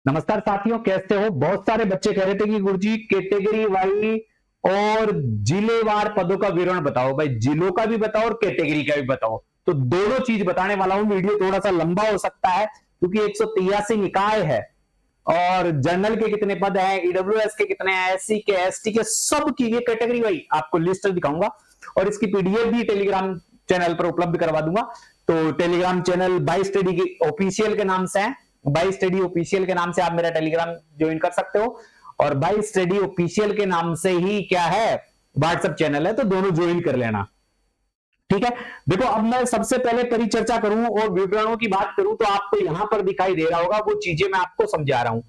नमस्कार साथियों, कैसे हो। बहुत सारे बच्चे कह रहे थे कि गुरुजी कैटेगरी वाई और जिलेवार पदों का विवरण बताओ। भाई जिलों का भी बताओ और कैटेगरी का भी बताओ। तो दोनों चीज बताने वाला हूं। वीडियो थोड़ा सा लंबा हो सकता है क्योंकि 183 निकाय है और जनरल के कितने पद हैं, ईडब्ल्यूएस के कितने हैं, एससी के, एसटी के, सब की ये कैटेगरी वाई आपको लिस्ट दिखाऊंगा और इसकी पीडीएफ भी टेलीग्राम चैनल पर उपलब्ध करवा दूंगा। तो टेलीग्राम चैनल बाई स्टडी की ऑफिशियल के नाम से है। बाई स्टडी ऑफिशियल के नाम से आप मेरा टेलीग्राम ज्वाइन कर सकते हो और बाई स्टडी ऑफिशियल के नाम से ही क्या है, व्हाट्सएप चैनल है, तो दोनों ज्वाइन कर लेना। ठीक है। देखो, अब मैं सबसे पहले परिचर्चा करूं और विवरणों की बात करूं तो आपको यहां पर दिखाई दे रहा होगा वो चीजें मैं आपको समझा रहा हूं।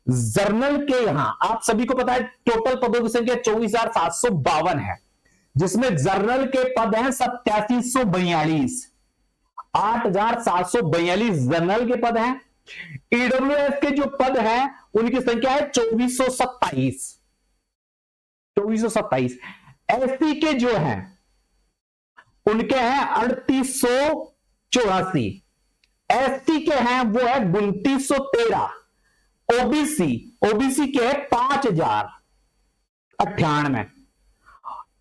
जर्नल के यहां आप सभी को पता है टोटल पदों की संख्या 24,752 है, जिसमें जर्नल के पद हैं 8742। 8,742 जनरल के पद हैं। ईडब्ल्यूएस के जो पद हैं उनकी संख्या है 2427। 2427। एससी के जो हैं उनके हैं 3884। एसटी के हैं वो है 2913। ओबीसी के है 5098।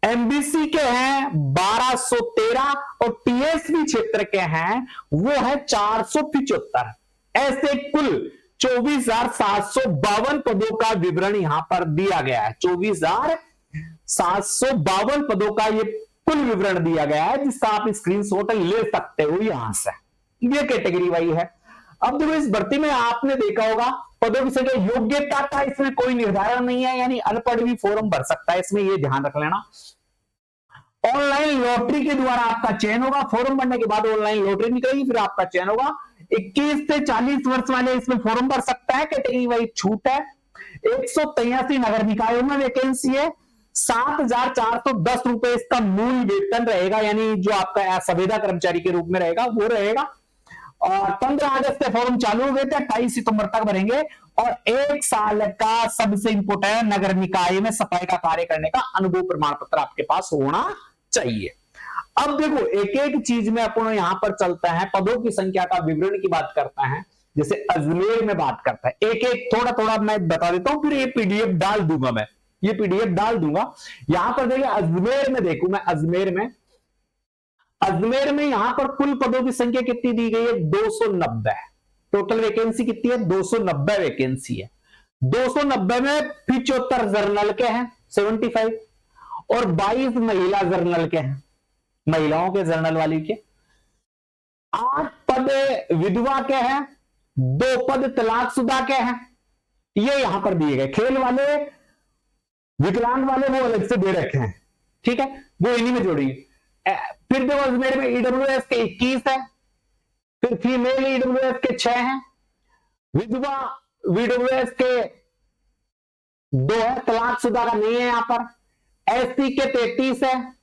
एमबीसी के हैं 1213 और टीएसपी क्षेत्र के हैं वो है 475। ऐसे कुल 24,752 पदों का विवरण यहां पर दिया गया है। 24,752 पदों का ये कुल विवरण दिया गया है जिसका आप स्क्रीनशॉट ले सकते हो यहां से। ये कैटेगरी वाई है। अब देखो, इस भर्ती में आपने देखा होगा पदों की संख्या, योग्यता का इसमें कोई निर्धारण नहीं है, यानी अनपढ़ भी फॉर्म भर सकता है, इसमें ये ध्यान रख लेना। ऑनलाइन लॉटरी के द्वारा आपका चयन होगा। फॉर्म भरने के बाद ऑनलाइन लॉटरी निकलेगी, फिर आपका चयन होगा। 21 से 40 वर्ष वाले इसमें फॉर्म भर सकता है, कैटेगरी वाइज छूट है। 183 नगर निकायों में वैकेंसी है। 7,410 रुपए इसका मूल वेतन रहेगा, यानी जो आपका संविदा कर्मचारी के रूप में रहेगा वो रहेगा। और 15 अगस्त से फॉर्म चालू हो गए थे, 28 सितंबर तक भरेंगे। और 1 साल का सबसे इंपोर्टेंट नगर निकाय में सफाई का कार्य करने का अनुभव प्रमाण पत्र आपके पास होना चाहिए। अब देखो, एक एक चीज में अपन यहां पर चलता है, पदों की संख्या का विवरण की बात करता है। जैसे अजमेर में बात करता है, एक एक थोड़ा थोड़ा मैं बता देता हूं, फिर ये पीडीएफ डाल दूंगा। मैं ये पीडीएफ डाल दूंगा। यहां पर देखिए, अजमेर में देखू मैं, अजमेर में यहां पर कुल पदों की संख्या कितनी दी गई है, 290। टोटल वैकेंसी कितनी है, 290 वैकेंसी है। 290 में 75 जर्नल के हैं, 75, और 22 महिला जर्नल के हैं, महिलाओं के जर्नल वाली के। 8 पद विधवा के हैं, 2 पद तलाकशुदा के हैं। ये यहां पर दिए गए। खेल वाले, विकलांग वाले वो अलग से दे रखे हैं, ठीक है, वो इन्हीं में जोड़िए। फिर देखो, अजमेर में ईडब्ल्यूएस के 21 है, फिर फीमेल ईडब्ल्यूएस के 6 हैं, विधवा ईडब्ल्यूएस के 2 है, तलाकशुदा का नहीं है यहां पर। एससी के 33 है,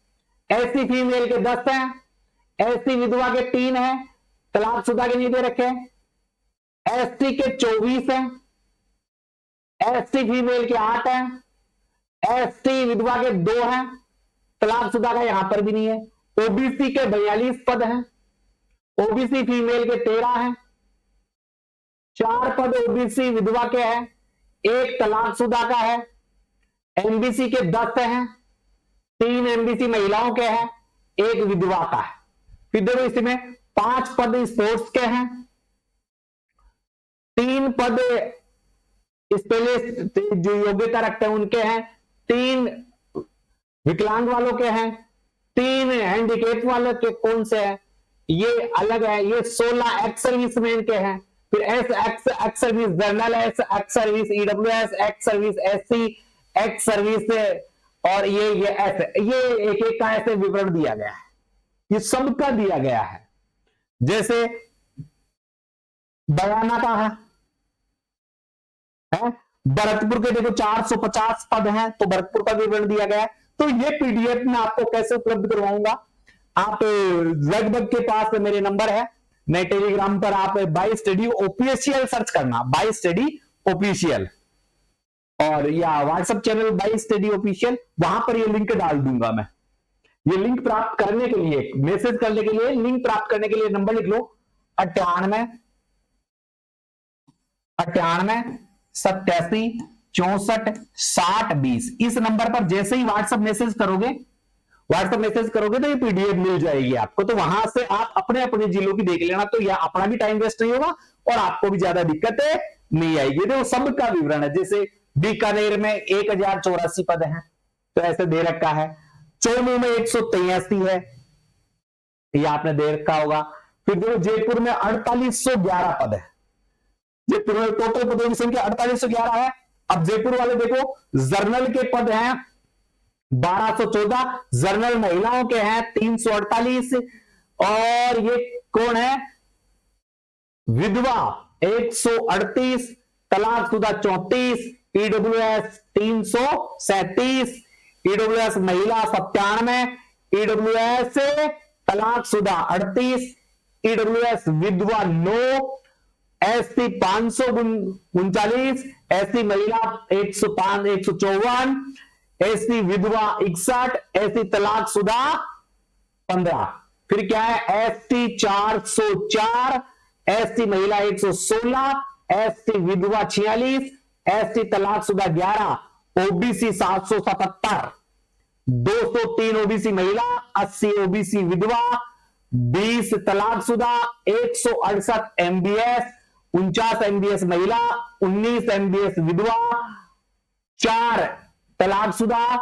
एससी फीमेल के 10 हैं, एससी विधवा के 3 है, तलाकशुदा के नहीं दे रखे। एसटी के 24 हैं, एसटी फीमेल के 8 हैं, एसटी विधवा के 2 हैं, तलाकशुदा का यहां पर भी नहीं है। ओबीसी के 42 पद हैं, ओबीसी फीमेल के 13 हैं, 4 पद ओबीसी विधवा के हैं, 1 तलाकशुदा का है। एमबीसी के 10 हैं, 3 एमबीसी महिलाओं के हैं, 1 विधवा का है। फिर देखो, इसमें 5 पद स्पोर्ट्स के हैं, 3 पद स्पेशलिस्ट जो योग्यता रखते हैं उनके हैं, 3 विकलांग वालों के हैं, 3 हैंडीकेप वालों के कौन से हैं, ये अलग है। ये 16 एक्स सर्विसमैन के हैं, फिर S ex service journal, S ex service EWS, ex service SC, ex service, और ये ऐसे, ये एक एक का ऐसे विवरण दिया गया है, ये सबका दिया गया है। जैसे बयाना का है, भरतपुर के देखो 450 पद हैं, तो भरतपुर का विवरण दिया गया है। तो ये पीडीएफ में आपको कैसे उपलब्ध करवाऊंगा, आप लगभग के पास मेरे नंबर है, मैं टेलीग्राम पर आप बाई स्टडी ऑफिशियल सर्च करना, बाई स्टडी ऑफिशियल, और या WhatsApp channel by study official, वहां पर ये लिंक डाल दूंगा मैं। ये लिंक प्राप्त करने के लिए, मैसेज करने के लिए, लिंक प्राप्त करने के लिए नंबर लिख लो 98 98 87 64 60 20। इस नंबर पर जैसे ही व्हाट्सएप मैसेज करोगे तो ये पीडीएफ मिल जाएगी आपको। तो वहां से आप अपने अपने जिलों की देख लेना, तो यह अपना भी टाइम वेस्ट नहीं होगा और आपको भी ज्यादा दिक्कतें नहीं आएगी। देखो सबका विवरण है, जैसे बीकानेर में 1084 पद हैं, तो ऐसे दे रखा है। चौमू में 183 है, ये आपने दे रखा होगा। फिर देखो जयपुर में 4811 पद है, जयपुर में टोटल पदों की संख्या 4811 है। अब जयपुर वाले देखो, जर्नल के पद हैं 1214, जर्नल महिलाओं के हैं 348, और ये कौन है, विधवा 138, तलाकशुदा 34, ईडब्ल्यूएस 337, ईडब्ल्यूएस महिला 97, ईडब्ल्यूएस तलाकशुदा 38, ईडब्ल्यूएस विधवा 9, एससी 539, एससी महिला 105 154, एससी विधवा 61, एससी तलाकशुदा 15। फिर क्या है, एसटी 404, एसटी महिला 116, एसटी विधवा 46, एसटी तलाकशुदा 11, ओबीसी 777, 203 ओबीसी महिला, 80 ओबीसी विधवा, 20 तलाकशुदा, 168 एमबीएस, 49 एमबीएस महिला, 19 एमबीएस विधवा, 4 तलाकशुदा।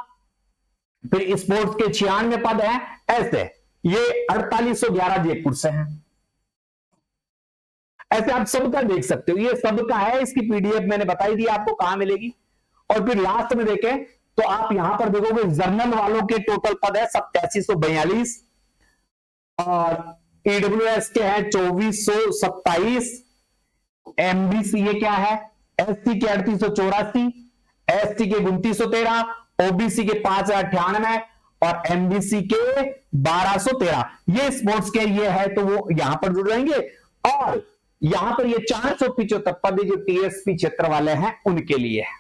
फिर स्पोर्ट्स के 96 पद हैं। ऐसे ये 4811 जयपुर से हैं। ऐसे आप सबका देख सकते हो, ये सबका है। इसकी पीडीएफ मैंने बताई दी आपको कहां मिलेगी। और फिर लास्ट में देखें तो आप यहां पर देखोगे जर्नल वालों के टोटल पद है 8742, और ईडब्ल्यूएस के हैं 2427, एमबीसी ये क्या है, एससी के 3884, एसटी के 2913, ओबीसी के 5098 और एमबीसी के 1213। ये स्पोर्ट्स के ये है, तो वो यहां पर जुड़ जाएंगे। और यहां पर ये 475 पद जो टीएसपी क्षेत्र वाले हैं उनके लिए है।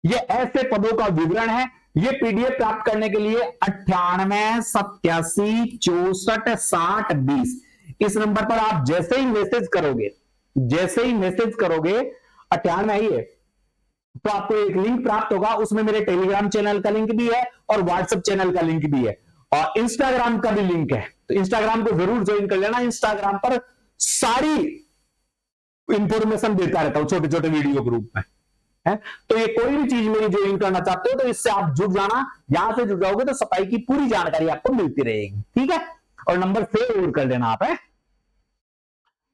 ये ऐसे पदों का विवरण है। ये पीडीएफ प्राप्त करने के लिए 98 87 64 60 20 इस नंबर पर आप जैसे ही मैसेज करोगे 98 ही है, तो आपको एक लिंक प्राप्त होगा। उसमें मेरे टेलीग्राम चैनल का लिंक भी है और व्हाट्सएप चैनल का लिंक भी है और इंस्टाग्राम का भी लिंक है। तो इंस्टाग्राम को जरूर ज्वाइन कर लेना। इंस्टाग्राम पर सारी इंफॉर्मेशन देता रहता हूं छोटे छोटे वीडियो ग्रुप में है। तो ये कोई भी चीज मेरी ज्वाइन करना चाहते हो तो इससे आप जुड़ जाना। यहां से जुड़ जाओगे तो सफाई की पूरी जानकारी आपको मिलती रहेगी, ठीक है। और नंबर सेव कर लेना आप है।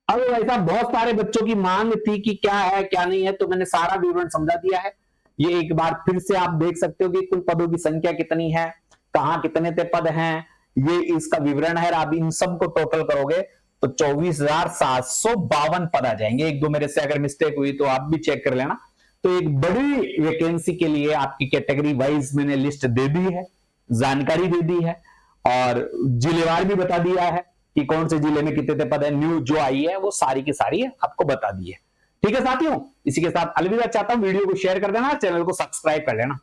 अब ऐसा बहुत सारे बच्चों की मांग थी कि क्या है क्या नहीं है, तो मैंने सारा विवरण समझा दिया है। ये एक बार फिर से आप देख सकते हो कि कुल पदों की संख्या कितनी है, कहां कितने पद हैं, ये इसका विवरण है। आप इन सब को टोटल करोगे तो 24,752 पद आ जाएंगे। एक दो मेरे से अगर मिस्टेक हुई तो आप भी चेक कर लेना। तो एक बड़ी वैकेंसी के लिए आपकी कैटेगरी वाइज मैंने लिस्ट दे दी है, जानकारी दे दी है और जिलेवार भी बता दिया है कि कौन से जिले में कितने पद है। न्यूज जो आई है वो सारी की सारी आपको बता दी है, ठीक है साथियों। इसी के साथ अलविदा चाहता हूं। वीडियो को शेयर कर देना, चैनल को सब्सक्राइब कर लेना।